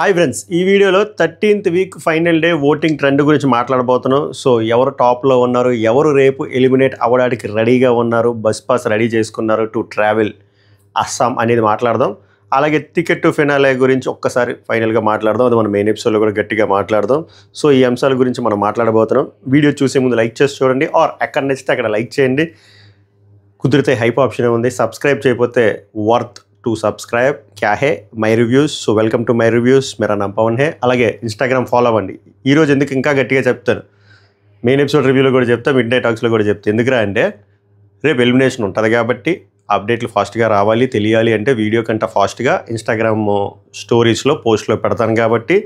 Hi friends, ఈ వీడియోలో 13th week final day voting trend గురించి మాట్లాడబోతున్నాం. సో ఎవరు టాప్లో ఉన్నారు, ఎవరు రేపు ఎలిమినేట్ అవ్వడానికి రెడీగా ఉన్నారు, బస్ పాస్ రెడీ చేసుకున్నారు టు ట్రావెల్ అస్సాం అనేది మాట్లాడదాం. అలాగే టికెట్ టు ఫినాలే గురించి ఒక్కసారి ఫైనల్గా మాట్లాడదాం. అది మన మెయిన్ ఎపిసోడ్లో కూడా గట్టిగా మాట్లాడదాం. సో ఈ అంశాల గురించి మనం మాట్లాడబోతున్నాం. వీడియో చూసే ముందు లైక్ చేసి చూడండి, ఆర్ ఎక్కడ నచ్చితే అక్కడ లైక్ చేయండి. కుదిరితే హైప్ ఆప్షన్ ఉంది, సబ్స్క్రైబ్ చేయకపోతే వర్త్ టు సబ్స్క్రైబ్. క్యా hey my reviews. So welcome to my reviews, మేరా నామ్ పవన్ హే. అలాగే ఇన్స్టాగ్రామ్ ఫాలో అవ్వండి. ఈరోజు ఎందుకు ఇంకా గట్టిగా చెప్తాను, మెయిన్ ఎపిసోడ్ రివ్యూలో కూడా చెప్తాను, మిడ్ నైట్ టాక్స్లో కూడా చెప్తాను. ఎందుకురా అంటే రేపు ఎలిమినేషన్ ఉంటుంది కాబట్టి అప్డేట్లు ఫాస్ట్గా రావాలి, తెలియాలి అంటే వీడియో కంటే ఫాస్ట్గా ఇన్స్టాగ్రామ్ స్టోరీస్లో పోస్ట్లో పెడతాను కాబట్టి.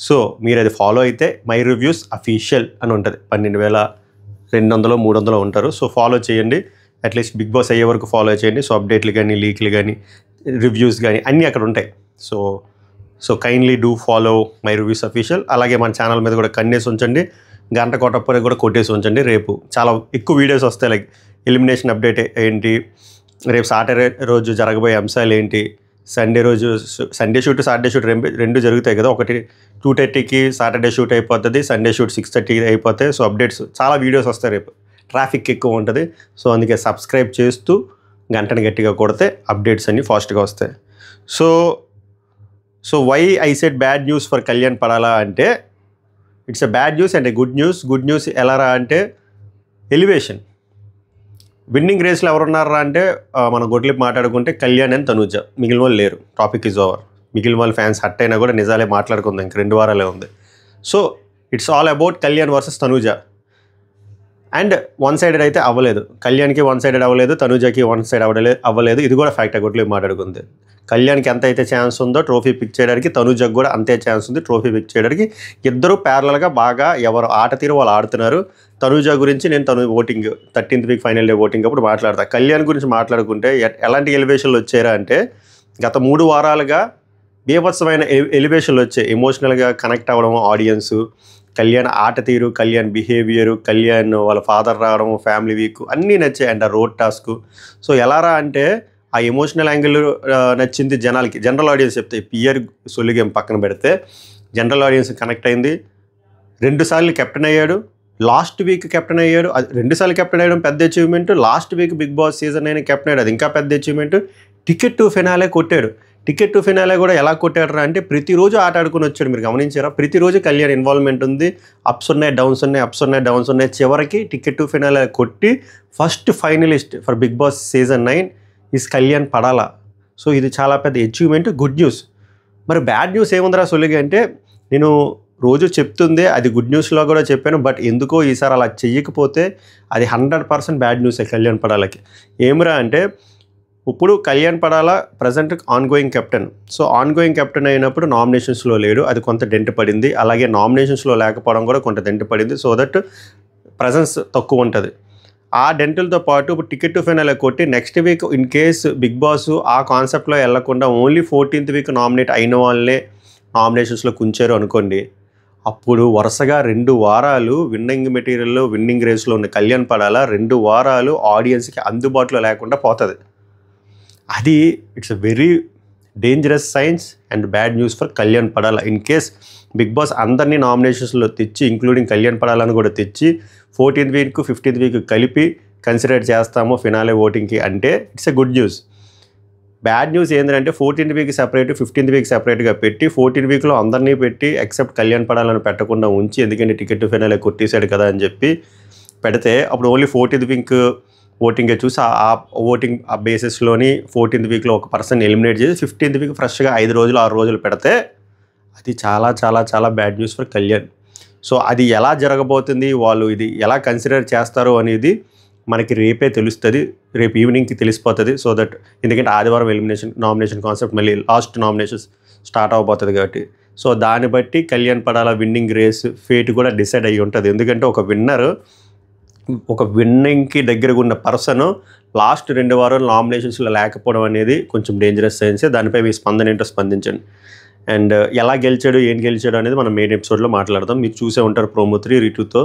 సో మీరు అది ఫాలో అయితే మై రివ్యూస్ అఫీషియల్ అని ఉంటుంది. 12,200 300 ఉంటారు. సో ఫాలో చేయండి, అట్లీస్ట్ బిగ్ బాస్ అయ్యే వరకు ఫాలో చేయండి. సో అప్డేట్లు కానీ, లీక్లు కానీ, రివ్యూస్ కానీ అన్నీ అక్కడ ఉంటాయి. So kindly do follow my reviews official. అలాగే మన ఛానల్ మీద కూడా కన్నేసి ఉంచండి, గంట కొట్టకపోతే కూడా కొట్టేసి ఉంచండి. రేపు చాలా ఎక్కువ వీడియోస్ వస్తాయి. లైక్ ఎలిమినేషన్ అప్డేట్ ఏంటి, రేపు సాటర్డే రోజు జరగబోయే అంశాలు ఏంటి, సండే రోజు సండే షూట్ సాటర్డే షూట్ రెండు జరుగుతాయి కదా. ఒకటి 2:30కి సాటర్డే షూట్ అయిపోతుంది, సండే షూట్ 6:30 అయిపోతాయి. సో అప్డేట్స్ చాలా వీడియోస్ వస్తాయి రేపు. ట్రాఫిక్ ఎక్కువ ఉంటుంది. సో అందుకే సబ్స్క్రైబ్ చేస్తూ గంటని గట్టిగా కొడితే అప్డేట్స్ అన్నీ ఫాస్ట్గా వస్తాయి. So why I said bad news for Kalyan Padala అంటే, it's a bad news and a good news. Good news ఎలారా అంటే ఎలివేషన్. విన్నింగ్ రేస్లో ఎవరున్నారా అంటే మనం గొడ్లిప్ మాట్లాడుకుంటే కళ్యాణ్ అండ్ తనూజ, మిగిలిన వాళ్ళు లేరు. Topic is over. మిగిలిన వాళ్ళు ఫ్యాన్స్ హట్ అయినా కూడా నిజాలే మాట్లాడుకుందాం, ఇంక 2 వారాలే ఉంది. So it's all about Kalyan versus Tanuja. And one sided అయితే అవ్వలేదు, కళ్యాణ్కి వన్ సైడెడ్ అవ్వలేదు, తనూజకి వన్ సైడ్ అవ్వలేదు. ఇది కూడా ఫ్యాక్ట్. గొడ్లిప్ మాట్లాడుకుంది కళ్యాణ్కి ఎంత అయితే ఛాన్స్ ఉందో ట్రోఫీ పిక్ చేయడానికి, తనూజకి కూడా అంతే ఛాన్స్ ఉంది ట్రోఫీ పిక్ చేయడానికి. ఇద్దరు ప్యారలల్గా బాగా ఎవరు ఆట తీరు వాళ్ళు ఆడుతున్నారు. తనూజ గురించి నేను voting 13th week final day voting అప్పుడు మాట్లాడతా. కళ్యాణ్ గురించి మాట్లాడుకుంటే ఎలాంటి ఎలివేషన్లు వచ్చారా అంటే, గత 3 వారాలుగా బీభత్సమైన ఎలివేషన్లు వచ్చాయి. ఎమోషనల్గా కనెక్ట్ అవ్వడం ఆడియన్స్, కళ్యాణ్ ఆట తీరు, కళ్యాణ్ బిహేవియరు, కళ్యాణ్ వాళ్ళ ఫాదర్ రావడం, ఫ్యామిలీ వీక్ అన్నీ నచ్చాయి. అండ్ ఆ రోడ్ టాస్క్. సో ఎలారా అంటే ఆ ఎమోషనల్ యాంగిల్ నచ్చింది జనాలకి. జనరల్ ఆడియన్స్ చెప్తే పియర్ సొల్లిగేమ్ పక్కన పెడితే జనరల్ ఆడియన్స్ కనెక్ట్ అయింది. 2 సార్లు కెప్టెన్ అయ్యాడు, లాస్ట్ వీక్ కెప్టెన్ అయ్యాడు. అది 2 సార్లు కెప్టెన్ అయ్యడం పెద్ద achievement. Last week Bigg Boss season 9 captain అయ్యాడు, అది ఇంకా పెద్ద అచీవ్మెంట్. టికెట్ టు ఫినాలే కొట్టాడు. టికెట్ టు ఫినాలే కూడా ఎలా కొట్టాడరా అంటే ప్రతిరోజు ఆట ఆడుకుని వచ్చాడు. మీరు గమనించారా? ప్రతిరోజు కళ్యాణ్ ఇన్వాల్వ్మెంట్ ఉంది. అప్స్ ఉన్నాయి, డౌన్స్ ఉన్నాయి, అప్స్ ఉన్నాయి, డౌన్స్ ఉన్నాయి. చివరికి టికెట్ టు ఫినాలే కొట్టి first finalist for Bigg Boss season 9 is Kalyan Padala. So ఇది చాలా పెద్ద అచీవ్మెంట్, గుడ్ న్యూస్. మరి బ్యాడ్ న్యూస్ ఏముందిరా సొలిగా అంటే, నేను రోజు చెప్తుంది అది గుడ్ న్యూస్లో కూడా చెప్పాను. బట్ ఎందుకో ఈసారి అలా చెయ్యకపోతే అది 100% బ్యాడ్ న్యూసే కళ్యాణ్ పడాలకి. ఏమిరా అంటే, ఇప్పుడు కళ్యాణ్ పడాలా present ongoing captain. So ongoing captain అయినప్పుడు నామినేషన్స్లో లేడు, అది కొంత డెంట్ పడింది. అలాగే నామినేషన్స్లో లేకపోవడం కూడా కొంత డెంట్ పడింది. సో దట్ ప్రజెన్స్ తక్కువ ఉంటుంది. ఆ డెంటల్తో పాటు ఇప్పుడు టికెట్ టు ఫైనల్ కొట్టి next week in case Bigg Boss ఆ కాన్సెప్ట్లో వెళ్లకుండా ఓన్లీ 14th వీక్ నామినేట్ అయిన వాళ్ళే నామినేషన్స్లో కుంచారు అనుకోండి, అప్పుడు వరుసగా 2 వారాలు విన్నింగ్ మెటీరియల్లో విన్నింగ్ రేస్లో ఉన్న కళ్యాణ్ పడాలా 2 వారాలు ఆడియన్స్కి అందుబాటులో లేకుండా పోతుంది. అది it's a very dangerous science and bad news for Kalyan పడాలా. ఇన్ కేస్ బిగ్ బాస్ అందరినీ నామినేషన్స్లో తెచ్చి ఇంక్లూడింగ్ కళ్యాణ్ పడాలని కూడా తెచ్చి 14th వీక్ 15th వీక్ కలిపి కన్సిడర్ చేస్తాము ఫినాలే ఓటింగ్కి అంటే it's a good news. Bad news ఏంటంటే 14th week separate, 15th week సెపరేట్గా పెట్టి 14th వీక్లో అందరినీ పెట్టి ఎక్సెప్ట్ కళ్యాణ్ పడాలని పెట్టకుండా ఉంచి, ఎందుకంటే టికెట్ టు ఫినాలే కొట్టేశాడు కదా అని చెప్పి పెడితే అప్పుడు ఓన్లీ 14th వీక్ ఓటింగే చూసి ఆ ఓటింగ్ ఆ బేసిస్లోని 14th వీక్లో ఒక పర్సన్ ఎలిమినేట్ చేసి 15th వీక్ ఫ్రెష్గా 5 రోజులు 6 రోజులు పెడితే అది చాలా చాలా చాలా bad news for Kalyan. So అది ఎలా జరగబోతుంది, వాళ్ళు ఇది ఎలా కన్సిడర్ చేస్తారు అనేది మనకి రేపే తెలుస్తుంది, రేపు ఈవినింగ్కి తెలిసిపోతుంది. సో దట్ ఎందుకంటే ఆదివారం నామినేషన్ కాన్సెప్ట్ మళ్ళీ లాస్ట్ నామినేషన్స్ స్టార్ట్ అవబోతుంది కాబట్టి. సో దాన్ని బట్టి కళ్యాణ్ పడాలా విన్నింగ్ రేస్ ఫేట్ కూడా డిసైడ్ అయ్యి ఉంటుంది. ఎందుకంటే ఒక విన్నింగ్కి దగ్గరగా ఉన్న పర్సన్ లాస్ట్ 2 వారాలు నామినేషన్స్లో లేకపోవడం అనేది కొంచెం డేంజరస్ సైన్సే. దానిపై మీ స్పందన ఏంటో స్పందించండి. అండ్ ఎలా గెలిచాడు, ఏం గెలిచాడు అనేది మనం మెయిన్ ఎపిసోడ్లో మాట్లాడదాం. మీరు చూసే ఉంటారు ప్రోమో 3 రిటూతో,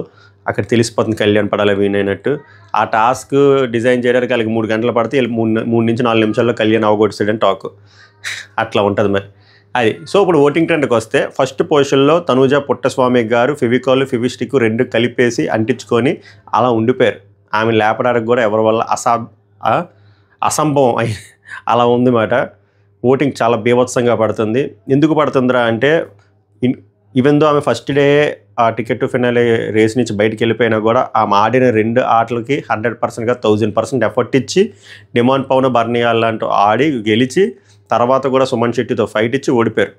అక్కడ తెలిసిపోతుంది కళ్యాణ్ పడాలా విన్ అయినట్టు. ఆ టాస్క్ డిజైన్ చేయడానికి వాళ్ళకి 3 గంటలు పడితే 3 నుంచి 4 నిమిషాల్లో కళ్యాణ్ అవగొట్టాడని టాక్. అట్లా ఉంటుంది. మరి అది. సో ఇప్పుడు ఓటింగ్ ట్రెండ్కి వస్తే ఫస్ట్ పొజిషన్లో తనూజ పుట్టస్వామి గారు ఫెవికాల్ ఫెవిస్టిక్ 2 కలిపేసి అంటించుకొని అలా ఉండిపోయారు. ఆమె లేపడానికి కూడా ఎవరి వల్ల అసంభవం అలా ఉందన్నమాట. ఓటింగ్ చాలా బీభత్సంగా పడుతుంది. ఎందుకు పడుతుందిరా అంటే ఈవెన్ దో ఆమె ఫస్ట్ డే ఆ టికెట్ టు ఫినాలే రేస్ నుంచి బయటికి వెళ్ళిపోయినా కూడా ఆమె ఆడిన 2 ఆటలకి 100%గా 1000% ఎఫర్ట్ ఇచ్చి డిమాండ్ పవన్ బర్నియాల్ లాంటి ఆడి గెలిచి తర్వాత కూడా సుమన్ శెట్టితో ఫైట్ ఇచ్చి ఓడిపోయారు.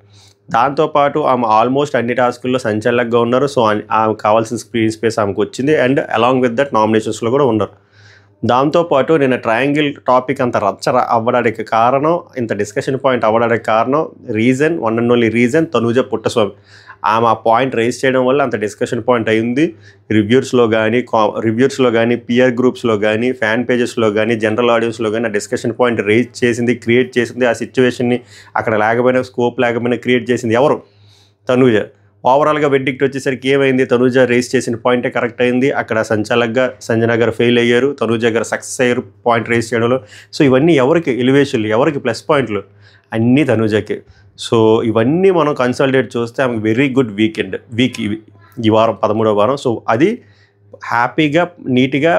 దాంతోపాటు ఆమె ఆల్మోస్ట్ అన్ని టాస్కుల్లో సంచలనంగా ఉన్నారు. సో ఆమెకు కావాల్సిన స్క్రీన్ స్పేస్ ఆమెకు వచ్చింది. అండ్ అలాంగ్ విత్ దట్ నామినేషన్స్లో కూడా ఉన్నారు. దాంతోపాటు నేను ట్రయాంగిల్ టాపిక్ అంత రచ్చ అవ్వడానికి కారణం, ఇంత డిస్కషన్ పాయింట్ అవ్వడానికి కారణం reason, one and only reason Tanuja Puttaswamy. ఆమె ఆ పాయింట్ రైజ్ చేయడం వల్ల అంత డిస్కషన్ పాయింట్ అయింది. రివ్యూర్స్లో కానీ పియర్ గ్రూప్స్లో కానీ ఫ్యాన్ పేజెస్లో కానీ జనరల్ ఆడియన్స్లో కానీ ఆ డిస్కషన్ పాయింట్ రైజ్ చేసింది, క్రియేట్ చేసింది. ఆ సిచ్యువేషన్ని అక్కడ లేకపోయినా స్కోప్ లేకపోయినా క్రియేట్ చేసింది ఎవరు? తనూజ. ఓవరాల్గా వెడ్డిక్ట్ వచ్చేసరికి ఏమైంది? తనూజ రేస్ చేసిన పాయింటే కరెక్ట్ అయింది. అక్కడ సంచాలక్గా సంజన గారు ఫెయిల్ అయ్యారు, తనూజ గారు సక్సెస్ అయ్యారు పాయింట్ రేస్ చేయడంలో. సో ఇవన్నీ ఎవరికి ఎలివేషన్లు, ఎవరికి ప్లస్ పాయింట్లు? అన్నీ తనూజకి. సో ఇవన్నీ మనం కన్సల్టేట్ చూస్తే ఆమెకు వెరీ గుడ్ వీక్ ఈ వారం 13వ వారం. సో అది హ్యాపీగా నీట్గా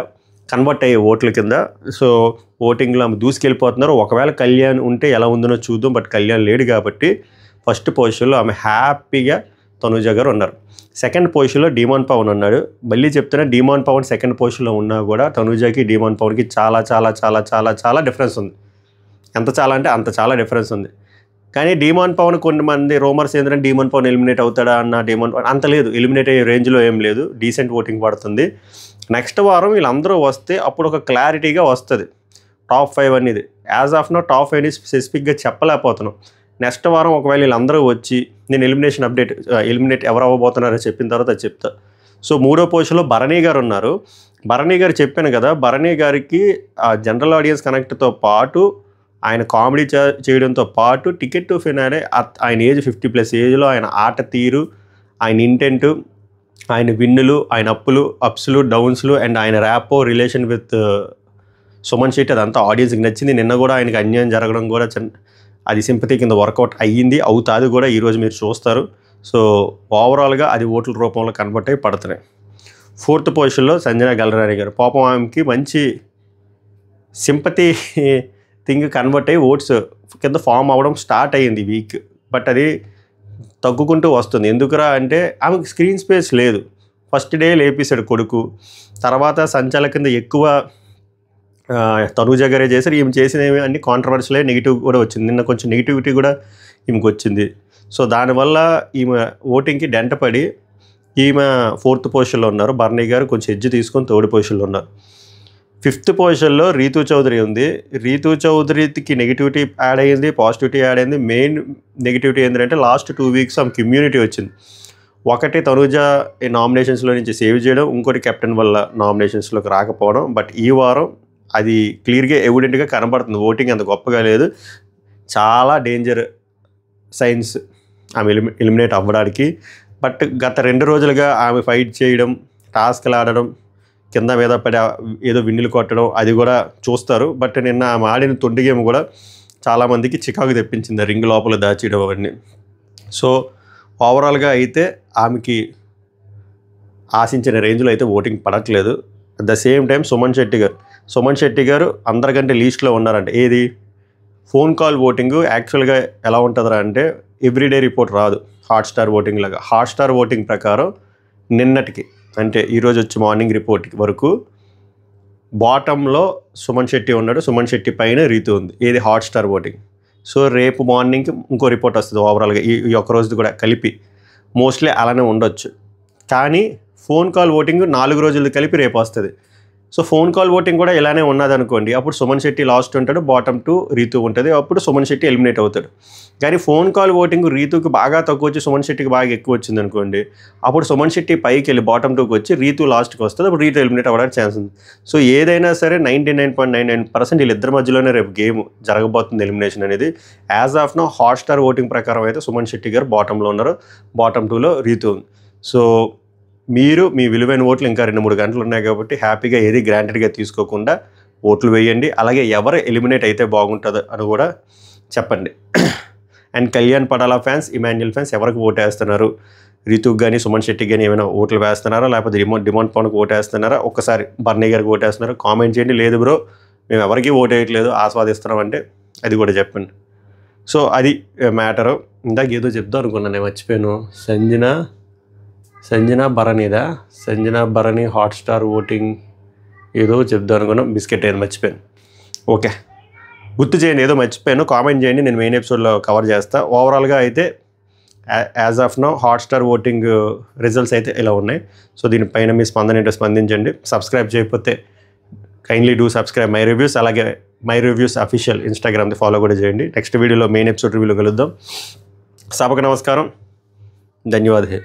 కన్వర్ట్ అయ్యే ఓట్ల కింద. సో ఓటింగ్లో ఆమె దూసుకెళ్ళిపోతున్నారు. ఒకవేళ కళ్యాణ్ ఉంటే ఎలా ఉందనో చూద్దాం. బట్ కళ్యాణ్ లేడు కాబట్టి ఫస్ట్ పొజిషన్లో ఆమె హ్యాపీగా తనూజ గారు ఉన్నారు. సెకండ్ పొజిషన్లో డిమాండ్ పవన్ ఉన్నాడు. మళ్ళీ చెప్తున్నా, డిమాండ్ పవన్ సెకండ్ పొజిషన్లో ఉన్నా కూడా తనూజకి డిమాండ్ పవన్కి చాలా చాలా చాలా చాలా చాలా డిఫరెన్స్ ఉంది. ఎంత చాలా అంటే అంత చాలా డిఫరెన్స్ ఉంది. కానీ డిమాండ్ పవన్ కొంతమంది రూమర్స్ ఏంటంటే డిమాండ్ పవన్ ఎలిమినేట్ అవుతాడా అన్న, డిమాండ్ పవన్ అంత లేదు, ఎలిమినేట్ అయ్యే రేంజ్లో ఏం లేదు. డీసెంట్ ఓటింగ్ పడుతుంది. నెక్స్ట్ వారం వీళ్ళందరూ వస్తే అప్పుడు ఒక క్లారిటీగా వస్తుంది టాప్ 5 అనేది. యాజ్ ఆఫ్ నో టాప్ 5 అనేది స్పెసిఫిక్గా చెప్పలేకపోతున్నాం. నెక్స్ట్ వారం ఒకవేళ వీళ్ళందరూ వచ్చి నేను ఎలిమినేట్ ఎవరు అవ్వబోతున్నారో చెప్పిన తర్వాత చెప్తా. సో 3వ పొజిషన్లో భరణి గారు ఉన్నారు. భరణి గారు చెప్పాను కదా, భరణి గారికి జనరల్ ఆడియన్స్ కనెక్ట్తో పాటు ఆయన కామెడీ చేయడంతో పాటు టికెట్ టు ఫినాలే ఆయన ఏజ్ 50+ ఏజ్లో ఆయన ఆట తీరు, ఆయన ఇంటెంట్, ఆయన విన్నులు, ఆయన అప్స్లు డౌన్స్లు అండ్ ఆయన rapport relation with Suman Shetty అదంతా ఆడియన్స్కి నచ్చింది. నిన్న కూడా ఆయనకి అన్యాయం జరగడం కూడా అది సింపతి కింద వర్కౌట్ అయ్యింది, అవుతుంది కూడా. ఈరోజు మీరు చూస్తారు. సో ఓవరాల్గా అది ఓట్ల రూపంలో కన్వర్ట్ అయ్యి పడుతున్నాయి. 4th పొజిషన్లో సంజన గల్రాని గారు. పాపం ఆమెకి మంచి సింపతి థింగ్ కన్వర్ట్ అయ్యి ఓట్స్ కింద ఫామ్ అవ్వడం స్టార్ట్ అయ్యింది వీక్. బట్ అది తగ్గుకుంటూ వస్తుంది. ఎందుకురా అంటే ఆమెకు స్క్రీన్ స్పేస్ లేదు. ఫస్ట్ డే లేపేశాడు కొడుకు. తర్వాత సంచాల కింద ఎక్కువ తనూజ గారే చేశారు. ఈమె చేసినవి అన్ని కాంట్రవర్షియల్ నెగిటివ్ కూడా వచ్చింది. నిన్న కొంచెం నెగిటివిటీ కూడా ఈమెకు వచ్చింది. సో దానివల్ల ఈమె ఓటింగ్కి డెంటపడి ఈమె 4th పొజిషన్లో ఉన్నారు. భరణి గారు కొంచెం ఎడ్జ్ తీసుకొని 3rd పొజిషన్లో ఉన్నారు. 5th పొజిషన్లో రీతూ చౌదరి ఉంది. రీతూ చౌదరికి నెగిటివిటీ యాడ్ అయ్యింది, పాజిటివిటీ యాడ్ అయింది. మెయిన్ నెగిటివిటీ ఏంటంటే లాస్ట్ 2 వీక్స్ ఆమె కమ్యూనిటీ వచ్చింది. ఒకటి తనూజ నామినేషన్స్లో నుంచి సేవ్ చేయడం, ఇంకోటి కెప్టెన్ వల్ల నామినేషన్స్లోకి రాకపోవడం. బట్ ఈ వారం అది క్లియర్గా ఎవిడెంట్గా కనబడుతుంది. ఓటింగ్ అంత గొప్పగా లేదు. చాలా డేంజర్ సైన్స్ ఆమె ఎలిమినేట్ అవ్వడానికి. బట్ గత 2 రోజులుగా ఆమె ఫైట్ చేయడం, టాస్క్లు ఆడడం, కింద మీద పడి ఏదో విన్నులు కొట్టడం అది కూడా చూస్తారు. బట్ నిన్న ఆమె ఆడిన తొండి గేమ్ కూడా చాలామందికి చికాకు తెప్పించింది, రింగ్ లోపల దాచేయడం అవన్నీ. సో ఓవరాల్గా అయితే ఆమెకి ఆశించిన రేంజ్లో అయితే ఓటింగ్ పడట్లేదు. At the same time Suman Shetty గారు అందరికంటే లీస్ట్లో ఉన్నారంట. ఏది ఫోన్ కాల్ ఓటింగ్ యాక్చువల్గా ఎలా ఉంటుందా అంటే ఎవ్రీడే రిపోర్ట్ రాదు హాట్స్టార్ ఓటింగ్ లాగా. హాట్స్టార్ ఓటింగ్ ప్రకారం నిన్నటికి అంటే ఈరోజు వచ్చి మార్నింగ్ రిపోర్ట్ వరకు బాటంలో సుమన్ శెట్టి ఉన్నాడు. సుమన్ శెట్టి పైన రీతు ఉంది. ఏది హాట్స్టార్ ఓటింగ్. సో రేపు మార్నింగ్కి ఇంకో రిపోర్ట్ వస్తుంది ఓవరాల్గా ఈ ఒక్క రోజుది కూడా కలిపి. మోస్ట్లీ అలానే ఉండొచ్చు. కానీ ఫోన్ కాల్ ఓటింగ్ 4 రోజులు కలిపి రేపు వస్తుంది. సో ఫోన్ కాల్ ఓటింగ్ కూడా ఇలానే ఉన్నదనుకోండి, అప్పుడు సుమన్ శెట్టి లాస్ట్ ఉంటాడు, బాటమ్ 2 రీతు ఉంటుంది. అప్పుడు సుమన్ శెట్టి ఎలిమినేట్ అవుతాడు. కానీ ఫోన్ కాల్ ఓటింగ్ రీతుకి బాగా తక్కువ వచ్చి సుమన్ శెట్టికి బాగా ఎక్కువ వచ్చింది అనుకోండి, అప్పుడు సుమన్ శెట్టి పైకి వెళ్ళి బాటమ్ 2కి వచ్చి రీతు లాస్ట్కి వస్తుంది. అప్పుడు రీతు ఎలిమినేట్ అవ్వడానికి ఛాన్స్ ఉంది. సో ఏదైనా సరే 99.99% వీళ్ళిద్దరి మధ్యలోనే రేపు గేమ్ జరగబోతుంది ఎలిమినేషన్ అనేది. As of now Hotstar voting ప్రకారం అయితే సుమన్ శెట్టి గారు బాటంలో ఉన్నారు, బాటమ్ 2లో రీతు ఉంది. సో మీరు మీ విలువైన ఓట్లు ఇంకా 2-3 గంటలు ఉన్నాయి కాబట్టి హ్యాపీగా ఏది గ్రాంటెడ్గా తీసుకోకుండా ఓట్లు వేయండి. అలాగే ఎవరు ఎలిమినేట్ అయితే బాగుంటుందో అని కూడా చెప్పండి. And Kalyan Padala fans, Emmanuel fans ఎవరికి ఓటేస్తున్నారు? రితుక్ కానీ సుమన్ శెట్టికి కానీ ఏమైనా ఓట్లు వేస్తున్నారా, లేకపోతే డిమాండ్ పవన్కి ఓటేస్తున్నారా? ఒక్కసారి బర్నీ గారికి ఓటేస్తున్నారా? కామెంట్ చేయండి. లేదు బ్రో మేము ఎవరికి ఓటేయట్లేదు, ఆస్వాదిస్తున్నాం అంటే అది కూడా చెప్పండి. సో అది మ్యాటరు. ఇందాక ఏదో చెప్దాం అనుకున్నాను, నేను మర్చిపోయాను. సంజనా భరణి హాట్స్టార్ ఓటింగ్ ఏదో చెప్దాం అనుకున్నాం, బిస్కెట్ ఏదో మర్చిపోయాను. ఓకే, గుర్తు చేయండి, ఏదో మర్చిపోయాను, కామెంట్ చేయండి, నేను మెయిన్ ఎపిసోడ్లో కవర్ చేస్తాను. ఓవరాల్గా అయితే as of now Hotstar voting results అయితే ఇలా ఉన్నాయి. సో దీనిపైన మీ స్పందన ఏంటో స్పందించండి. సబ్స్క్రైబ్ చేయకపోతే kindly do subscribe my reviews. అలాగే మై రివ్యూస్ అఫీషియల్ ఇన్స్టాగ్రామ్ది ఫాలో కూడా చేయండి. నెక్స్ట్ వీడియోలో మెయిన్ ఎపిసోడ్ రివ్యూలో కలుద్దాం. సభకు నమస్కారం, ధన్యవాదాలు.